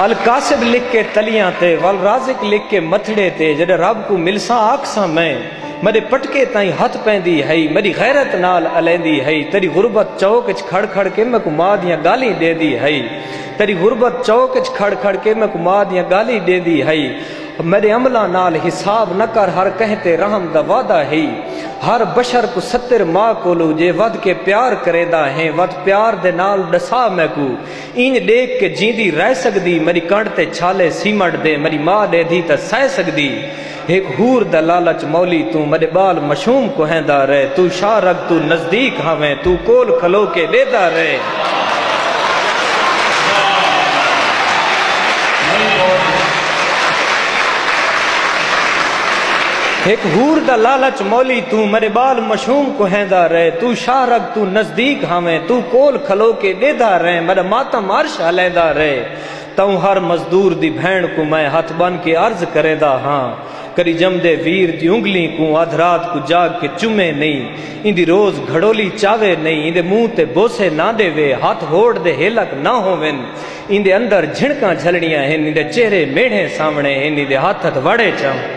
القاسب لکھ کے تلیاں تے والرازق لکھ کے متھڑے تے جڑے رب کو ملساں آکساں میں میرے پٹکے تائیں ہاتھ پیندی ہے میری غیرت نال علیندی ہے تیری غربت چوک اچ کھڑ کھڑ کے میں کو ماں دیاں گالی دے دی ہے تیری غربت چوک اچ کھڑ کھڑ کے میں کو ماں دیاں گالی دے دی ہے میرے عملہ نال حساب نہ کر ہر کہتے رحم دا وعدہ ہے ہر بشر کو 70 ماں کولو جے ود کے پیار کرے دا ہیں ود پیار دے نال ڈسا میں کو اینج دیکھ کے جیندی رہ سکدی میری کنڈ تے چھالے سیمٹ دے میری ماں دے دی تے سہ سکدی ایک ہور دا لالچ مولی تو میرے بال مشوم کو ہیندا رہے تو شاہ رگ تو نزدیک ہمیں تو کول کھلو کے دیدا رہے ایک ہور دا لالچ مولی تو میرے بال مشوم کو ہیندا رہے تو شاہ رگ تو نزدیک ہمیں تو کول کھلو کے دیدا رہے میرا ماتم عرش علیحدہ رہے تاؤں ہر مزدور دی بہن کو میں ہاتھ بن کے عرض کرے دا ہاں کری جم دے ویر دی انگلی کو آدھ رات کو جاگ کے چمے نہیں ان دی روز گھڑولی چاوے نہیں ان دے منہ تے بوسے نہ دے وے ہاتھ ہوڑ دے ہیلک نہ ہوون ان دے اندر جھنکاں جھلڑیاں ہیں ان دے چہرے میڑھے سامنے ان دے ہاتھ وڑے چاہوں